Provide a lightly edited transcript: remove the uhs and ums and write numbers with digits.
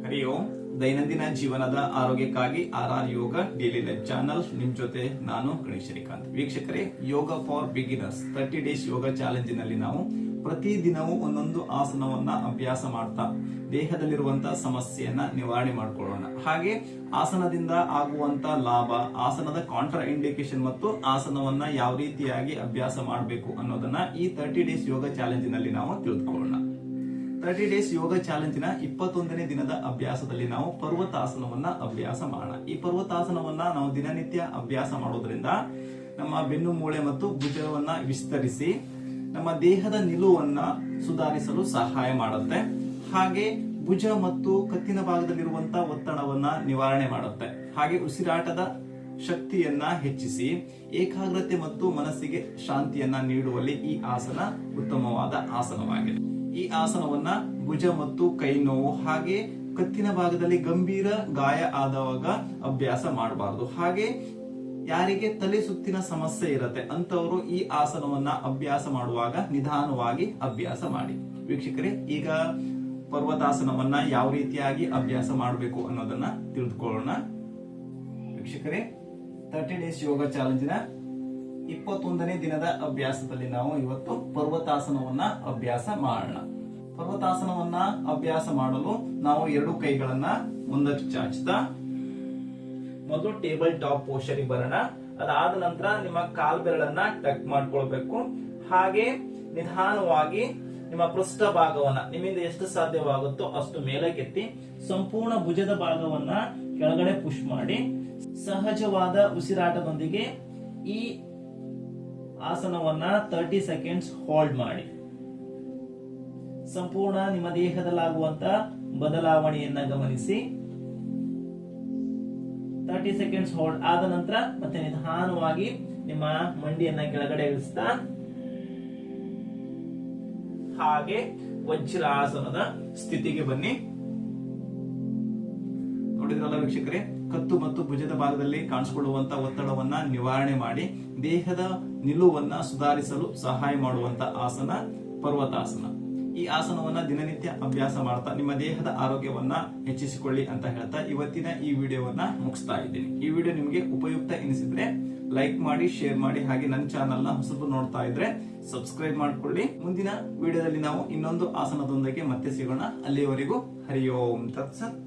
ಹರಿ ಓಂ. ದೈನಂದಿನ ಜೀವನದ ಆರೋಗ್ಯಕ್ಕಾಗಿ RR ಯೋಗ ಡೈಲಿ ಲೈಫ್ ಚಾನಲ್ ನಿಮ್ ಜೊತೆ ನಾನು ಗಣೇಶ್ ಶ್ರೀಕಾಂತ್. ವೀಕ್ಷಕರೇ, ಯೋಗ ಫಾರ್ ಬಿಗಿನರ್ಸ್ 30 ಡೇಸ್ ಯೋಗ ಚಾಲೆಂಜಿನಲ್ಲಿ ನಾವು ಪ್ರತಿದಿನವೂ ಒಂದೊಂದು ಆಸನವನ್ನ ಅಭ್ಯಾಸ ಮಾಡ್ತಾ ದೇಹದಲ್ಲಿರುವಂತಹ ಸಮಸ್ಯೆಯನ್ನ ನಿವಾರಣೆ ಮಾಡ್ಕೊಳ್ಳೋಣ. ಹಾಗೆ ಆಸನದಿಂದ ಆಗುವಂತ ಲಾಭ, ಆಸನದ ಕಾಂಟ್ರಾ ಇಂಡಿಕೇಶನ್ ಮತ್ತು ಆಸನವನ್ನ ಯಾವ ರೀತಿಯಾಗಿ ಅಭ್ಯಾಸ ಮಾಡಬೇಕು ಅನ್ನೋದನ್ನ ಈ 30 ಡೇಸ್ ಯೋಗ ಚಾಲೆಂಜಿನಲ್ಲಿ ನಾವು ತಿಳಿದುಕೊಳ್ಳೋಣ. 30 ಡೇಸ್ ಯೋಗ ಚಾಲೆಂಜಿನ 21ನೇ ದಿನದ ಅಭ್ಯಾಸದಲ್ಲಿ ನಾವು ಪರ್ವತಾಸನವನ್ನ ಅಭ್ಯಾಸ ಮಾಡೋಣ. ಈ ಪರ್ವತಾಸನವನ್ನ ನಾವು ದಿನನಿತ್ಯ ಅಭ್ಯಾಸ ಮಾಡೋದ್ರಿಂದ ನಮ್ಮ ಬೆನ್ನು ಮೂಳೆ ಮತ್ತು ಭುಜವನ್ನ ವಿಸ್ತರಿಸಿ ನಮ್ಮ ದೇಹದ ನಿಲುವನ್ನ ಸುಧಾರಿಸಲು ಸಹಾಯ ಮಾಡುತ್ತೆ. ಹಾಗೆ ಭುಜ ಮತ್ತು ಕತ್ತಿನ ಭಾಗದಲ್ಲಿರುವಂತಹ ಒತ್ತಡವನ್ನ ನಿವಾರಣೆ ಮಾಡುತ್ತೆ. ಹಾಗೆ ಉಸಿರಾಟದ ಶಕ್ತಿಯನ್ನ ಹೆಚ್ಚಿಸಿ ಏಕಾಗ್ರತೆ ಮತ್ತು ಮನಸ್ಸಿಗೆ ಶಾಂತಿಯನ್ನ ನೀಡುವಲ್ಲಿ ಈ ಆಸನ ಉತ್ತಮವಾದ ಆಸನವಾಗಿದೆ. ಈ ಆಸನವನ್ನ ಭುಜ ಮತ್ತು ಕೈ ನೋವು ಹಾಗೆ ಕತ್ತಿನ ಭಾಗದಲ್ಲಿ ಗಂಭೀರ ಗಾಯ ಆದವಾಗ ಅಭ್ಯಾಸ ಮಾಡಬಾರದು. ಹಾಗೆ ಯಾರಿಗೆ ತಲೆ ಸುತ್ತಿನ ಸಮಸ್ಯೆ ಇರುತ್ತೆ ಅಂತವರು ಈ ಆಸನವನ್ನ ಅಭ್ಯಾಸ ಮಾಡುವಾಗ ನಿಧಾನವಾಗಿ ಅಭ್ಯಾಸ ಮಾಡಿ. ವೀಕ್ಷಕರೇ, ಈಗ ಪರ್ವತಾಸನವನ್ನ ಯಾವ ರೀತಿಯಾಗಿ ಅಭ್ಯಾಸ ಮಾಡಬೇಕು ಅನ್ನೋದನ್ನ ತಿಳಿದುಕೊಳ್ಳೋಣ. ವೀಕ್ಷಕರೇ, 30 ಡೇಸ್ ಯೋಗ ಚಾಲೆಂಜಿನ 21ನೇ ದಿನದ ಅಭ್ಯಾಸದಲ್ಲಿ ನಾವು ಇವತ್ತು ಪರ್ವತಾಸನವನ್ನ ಅಭ್ಯಾಸ ಮಾಡೋಣ. ಪರ್ವತಾಸನವನ್ನ ಅಭ್ಯಾಸ ಮಾಡಲು ನಾವು ಎರಡು ಕೈಗಳನ್ನ ಮುಂದಕ್ಕೆ ಚಾಚ್ತಾ ಮೊದಲು ಟೇಬಲ್ ಟಾಪ್ ಪೋಸ್ಚರಿಗೆ ಬರೋಣ. ಅದಾದ ನಂತರ ನಿಮ್ಮ ಕಾಲ್ ಬೆರಳನ್ನ ಟಕ್ ಮಾಡ್ಕೊಳ್ಬೇಕು. ಹಾಗೆ ನಿಧಾನವಾಗಿ ನಿಮ್ಮ ಪೃಷ್ಠ ಭಾಗವನ್ನ ನಿಮ್ಮಿಂದ ಎಷ್ಟು ಸಾಧ್ಯವಾಗುತ್ತೋ ಅಷ್ಟು ಮೇಲಕ್ಕೆತ್ತಿ ಸಂಪೂರ್ಣ ಭುಜದ ಭಾಗವನ್ನ ಕೆಳಗಡೆ ಪುಷ್ ಮಾಡಿ ಸಹಜವಾದ ಉಸಿರಾಟದೊಂದಿಗೆ ಈ ಆಸನವನ್ನ 30 ಸೆಕೆಂಡ್ಸ್ ಹೋಲ್ಡ್ ಮಾಡಿ. ಸಂಪೂರ್ಣ ನಿಮ್ಮ ದೇಹದಲ್ಲಾಗುವಂತ ಬದಲಾವಣೆಯನ್ನ ಗಮನಿಸಿ. 30 ಸೆಕೆಂಡ್ಸ್ ಹೋಲ್ಡ್ ಆದ ನಂತರ ಮತ್ತೆ ನಿಧಾನವಾಗಿ ನಿಮ್ಮ ಮಂಡಿಯನ್ನ ಕೆಳಗಡೆ ಇಳಿಸ್ತಾ ಹಾಗೆ ವಜ್ರಾಸನದ ಸ್ಥಿತಿಗೆ ಬನ್ನಿ. ನೋಡಿದ್ರಲ್ಲ ವೀಕ್ಷಕರೇ, ಕತ್ತು ಮತ್ತು ಭುಜದ ಭಾಗದಲ್ಲಿ ಕಾಣಿಸಿಕೊಳ್ಳುವಂತ ಒತ್ತಡವನ್ನ ನಿವಾರಣೆ ಮಾಡಿ ದೇಹದ ನಿಲುವನ್ನ ಸುಧಾರಿಸಲು ಸಹಾಯ ಮಾಡುವಂತ ಆಸನ ಪರ್ವತಾಸನ. ಈ ಆಸನವನ್ನ ದಿನನಿತ್ಯ ಅಭ್ಯಾಸ ಮಾಡ್ತಾ ನಿಮ್ಮ ದೇಹದ ಆರೋಗ್ಯವನ್ನ ಹೆಚ್ಚಿಸಿಕೊಳ್ಳಿ ಅಂತ ಹೇಳ್ತಾ ಇವತ್ತಿನ ಈ ವಿಡಿಯೋವನ್ನ ಮುಗಿಸ್ತಾ ಇದ್ದೀನಿ. ಈ ವಿಡಿಯೋ ನಿಮಗೆ ಉಪಯುಕ್ತ ಎನಿಸಿದ್ರೆ ಲೈಕ್ ಮಾಡಿ, ಶೇರ್ ಮಾಡಿ, ಹಾಗೆ ನನ್ನ ಚಾನಲ್ ನ ಹೊಸಬರು ನೋಡ್ತಾ ಇದ್ರೆ ಸಬ್ಸ್ಕ್ರೈಬ್ ಮಾಡ್ಕೊಳ್ಳಿ. ಮುಂದಿನ ವಿಡಿಯೋದಲ್ಲಿ ನಾವು ಇನ್ನೊಂದು ಆಸನದೊಂದಿಗೆ ಮತ್ತೆ ಸಿಗೋಣ. ಅಲ್ಲಿಯವರೆಗೂ ಹರಿ ಓಂ ತತ್ಸತ್.